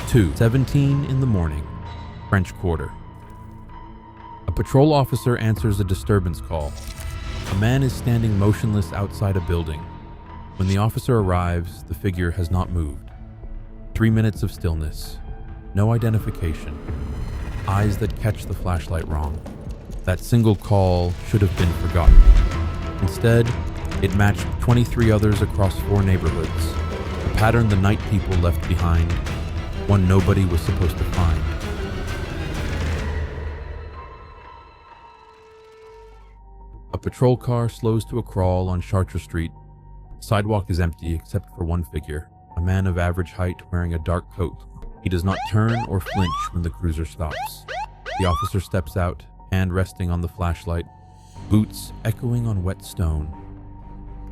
2:17 in the morning, French Quarter. A patrol officer answers a disturbance call. A man is standing motionless outside a building. When the officer arrives, the figure has not moved. 3 minutes of stillness. No identification. Eyes that catch the flashlight wrong. That single call should have been forgotten. Instead, it matched 23 others across 4 neighborhoods. A pattern the night people left behind, one nobody was supposed to find. A patrol car slows to a crawl on Chartres Street. The sidewalk is empty except for one figure, a man of average height wearing a dark coat. He does not turn or flinch when the cruiser stops. The officer steps out, hand resting on the flashlight, boots echoing on wet stone.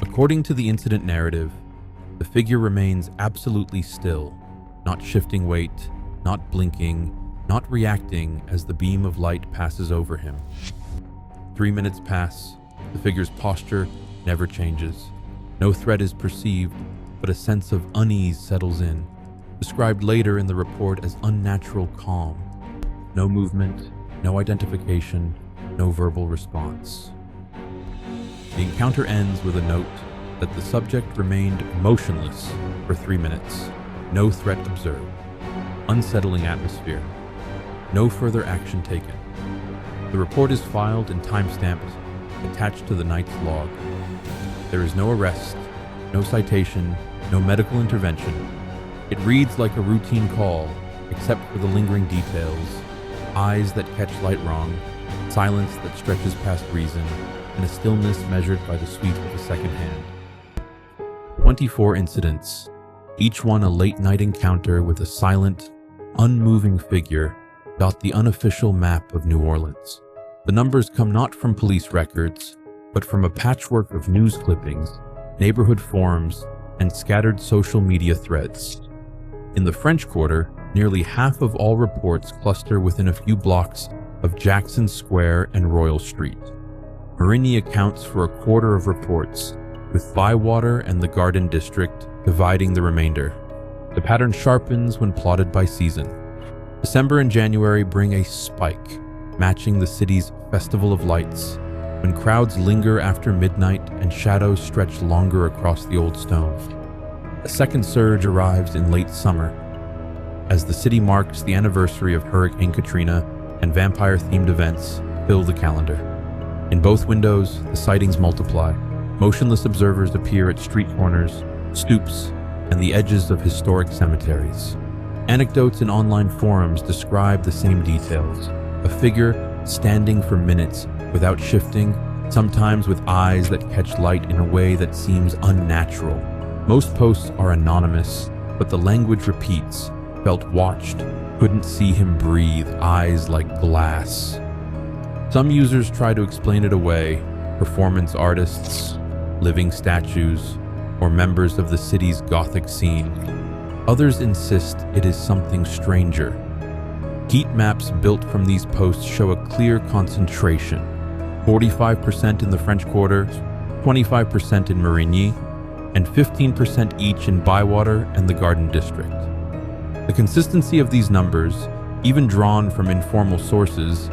According to the incident narrative, the figure remains absolutely still, not shifting weight, not blinking, not reacting as the beam of light passes over him. 3 minutes pass. The figure's posture never changes. No threat is perceived, but a sense of unease settles in, described later in the report as unnatural calm. No movement, no identification, no verbal response. The encounter ends with a note that the subject remained motionless for 3 minutes. No threat observed. Unsettling atmosphere. No further action taken. The report is filed and time-stamped, attached to the night's log. There is no arrest, no citation, no medical intervention. It reads like a routine call, except for the lingering details: eyes that catch light wrong, silence that stretches past reason, and a stillness measured by the sweep of a second hand. 24 incidents, each one a late-night encounter with a silent, unmoving figure, dot the unofficial map of New Orleans. The numbers come not from police records, but from a patchwork of news clippings, neighborhood forums, and scattered social media threads. In the French Quarter, nearly half of all reports cluster within a few blocks of Jackson Square and Royal Street. Marigny accounts for a quarter of reports, with Bywater and the Garden District dividing the remainder. The pattern sharpens when plotted by season. December and January bring a spike, matching the city's Festival of Lights, when crowds linger after midnight and shadows stretch longer across the old stone. A second surge arrives in late summer, as the city marks the anniversary of Hurricane Katrina and vampire-themed events fill the calendar. In both windows, the sightings multiply. Motionless observers appear at street corners, stoops, and the edges of historic cemeteries. Anecdotes in online forums describe the same details. A figure standing for minutes without shifting, sometimes with eyes that catch light in a way that seems unnatural. Most posts are anonymous, but the language repeats: felt watched, couldn't see him breathe, eyes like glass. Some users try to explain it away: performance artists, living statues, or members of the city's Gothic scene. Others insist it is something stranger. Heat maps built from these posts show a clear concentration: 45% in the French Quarter, 25% in Marigny, and 15% each in Bywater and the Garden District. The consistency of these numbers, even drawn from informal sources,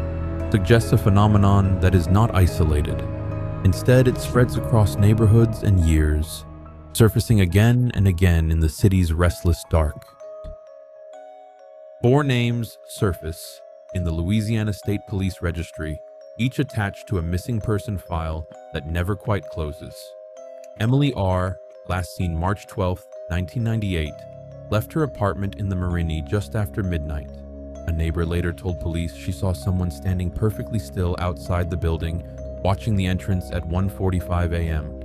suggests a phenomenon that is not isolated. Instead, it spreads across neighborhoods and years, surfacing again and again in the city's restless dark. 4 names surface in the Louisiana State Police Registry, each attached to a missing person file that never quite closes. Emily R., last seen March 12, 1998, left her apartment in the Marigny just after midnight. A neighbor later told police she saw someone standing perfectly still outside the building, watching the entrance at 1:45 a.m.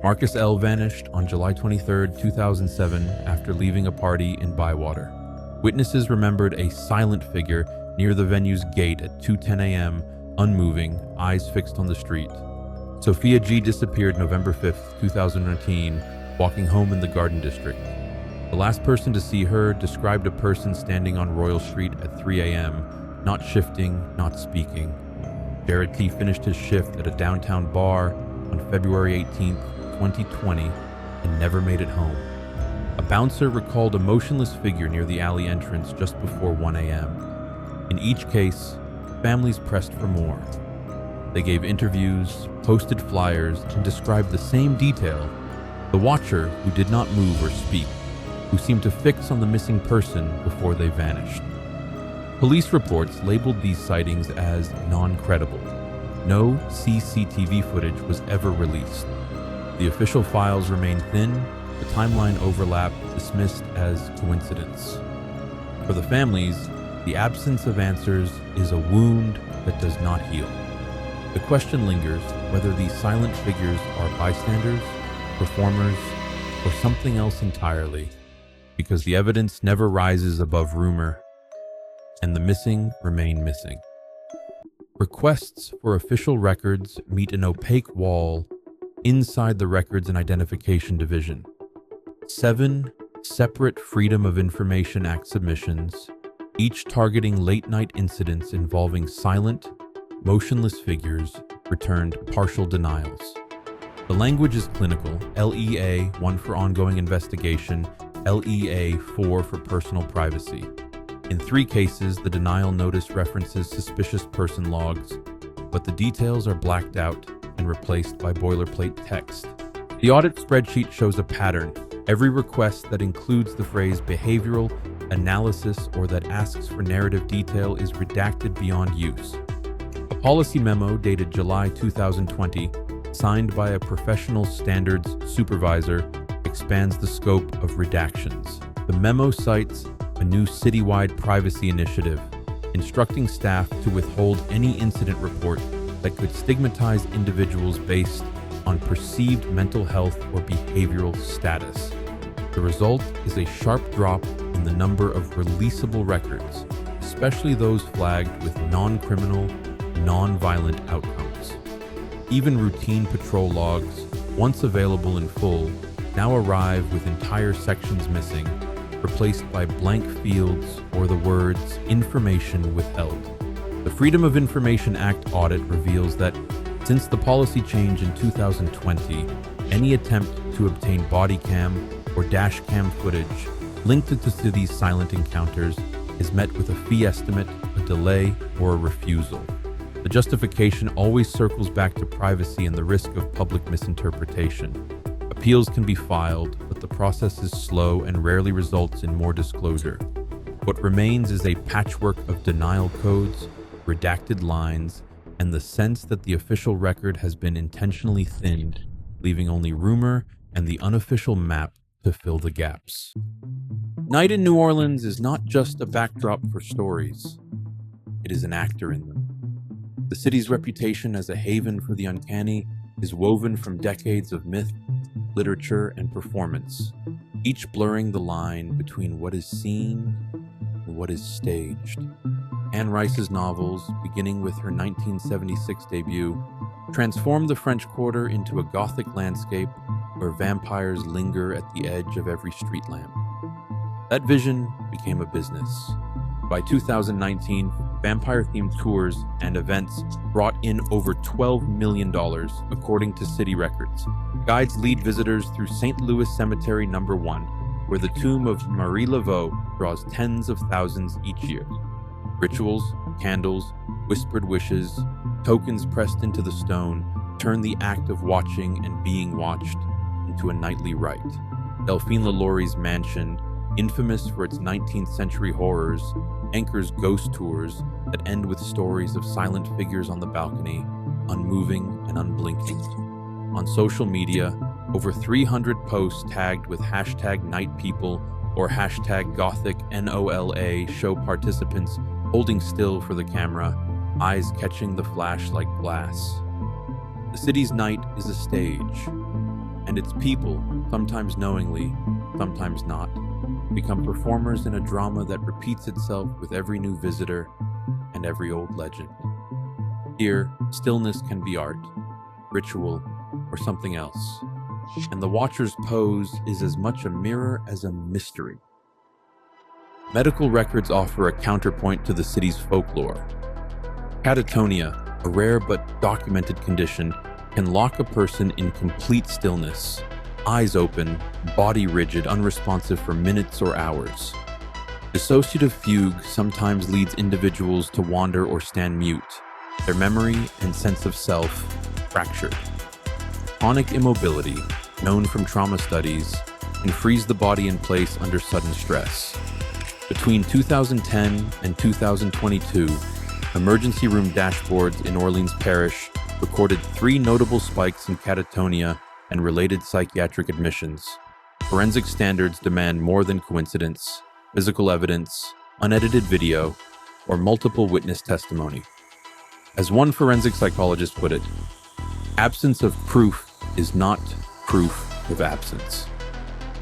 Marcus L. vanished on July 23, 2007, after leaving a party in Bywater. Witnesses remembered a silent figure near the venue's gate at 2:10 a.m., unmoving, eyes fixed on the street. Sophia G. disappeared November 5, 2019, walking home in the Garden District. The last person to see her described a person standing on Royal Street at 3 a.m., not shifting, not speaking. Jared T. finished his shift at a downtown bar on February 18, 2020, and never made it home. A bouncer recalled a motionless figure near the alley entrance just before 1 a.m. In each case, families pressed for more. They gave interviews, posted flyers, and described the same detail. The watcher, who did not move or speak, who seemed to fix on the missing person before they vanished. Police reports labeled these sightings as non-credible. No CCTV footage was ever released. The official files remain thin, the timeline overlap dismissed as coincidence. For the families, the absence of answers is a wound that does not heal. The question lingers whether these silent figures are bystanders, performers, or something else entirely, because the evidence never rises above rumor, and the missing remain missing. Requests for official records meet an opaque wall inside the Records and Identification Division. 7 separate Freedom of Information Act submissions, each targeting late-night incidents involving silent, motionless figures, returned partial denials. The language is clinical: LEA 1 for ongoing investigation, LEA 4 for personal privacy. In 3 cases, the denial notice references suspicious person logs, but the details are blacked out and replaced by boilerplate text. The audit spreadsheet shows a pattern. Every request that includes the phrase behavioral analysis or that asks for narrative detail is redacted beyond use. A policy memo dated July 2020, signed by a professional standards supervisor, expands the scope of redactions. The memo cites a new citywide privacy initiative, instructing staff to withhold any incident report that could stigmatize individuals based on perceived mental health or behavioral status. The result is a sharp drop in the number of releasable records, especially those flagged with non-criminal, non-violent outcomes. Even routine patrol logs, once available in full, now arrive with entire sections missing, replaced by blank fields or the words "information withheld." The Freedom of Information Act audit reveals that since the policy change in 2020, any attempt to obtain body cam or dash cam footage linked to these silent encounters is met with a fee estimate, a delay, or a refusal. The justification always circles back to privacy and the risk of public misinterpretation. Appeals can be filed, but the process is slow and rarely results in more disclosure. What remains is a patchwork of denial codes, redacted lines, and the sense that the official record has been intentionally thinned, leaving only rumor and the unofficial map to fill the gaps. Night in New Orleans is not just a backdrop for stories. It is an actor in them. The city's reputation as a haven for the uncanny is woven from decades of myth, literature, and performance, each blurring the line between what is seen and what is staged. Anne Rice's novels, beginning with her 1976 debut, transformed the French Quarter into a Gothic landscape where vampires linger at the edge of every street lamp. That vision became a business. By 2019, vampire-themed tours and events brought in over $12 million, according to city records. Guides lead visitors through St. Louis Cemetery No. 1, where the tomb of Marie Laveau draws tens of thousands each year. Rituals, candles, whispered wishes, tokens pressed into the stone turn the act of watching and being watched into a nightly rite. Delphine LaLaurie's mansion, infamous for its 19th century horrors, anchors ghost tours that end with stories of silent figures on the balcony, unmoving and unblinking. On social media, over 300 posts tagged with #NightPeople or #GothicNOLA show participants holding still for the camera, eyes catching the flash like glass. The city's night is a stage, and its people, sometimes knowingly, sometimes not, become performers in a drama that repeats itself with every new visitor and every old legend. Here, stillness can be art, ritual, or something else, and the watcher's pose is as much a mirror as a mystery. Medical records offer a counterpoint to the city's folklore. Catatonia, a rare but documented condition, can lock a person in complete stillness, eyes open, body rigid, unresponsive for minutes or hours. Dissociative fugue sometimes leads individuals to wander or stand mute, their memory and sense of self fractured. Chronic immobility, known from trauma studies, can freeze the body in place under sudden stress. Between 2010 and 2022, emergency room dashboards in Orleans Parish recorded 3 notable spikes in catatonia and related psychiatric admissions. Forensic standards demand more than coincidence, physical evidence, unedited video, or multiple witness testimony. As one forensic psychologist put it, absence of proof is not proof of absence.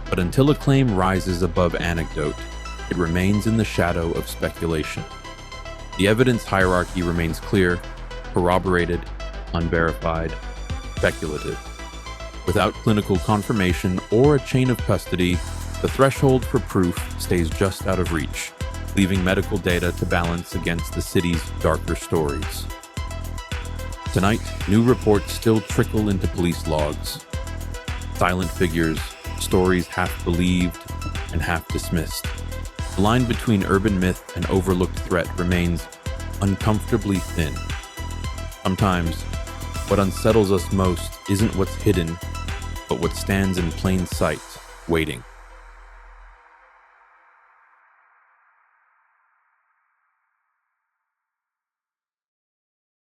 But until a claim rises above anecdote, it remains in the shadow of speculation. The evidence hierarchy remains clear, corroborated, unverified, speculative. Without clinical confirmation or a chain of custody, the threshold for proof stays just out of reach, leaving medical data to balance against the city's darker stories. Tonight, new reports still trickle into police logs. Silent figures, stories half believed and half dismissed. The line between urban myth and overlooked threat remains uncomfortably thin. Sometimes, what unsettles us most isn't what's hidden, but what stands in plain sight, waiting.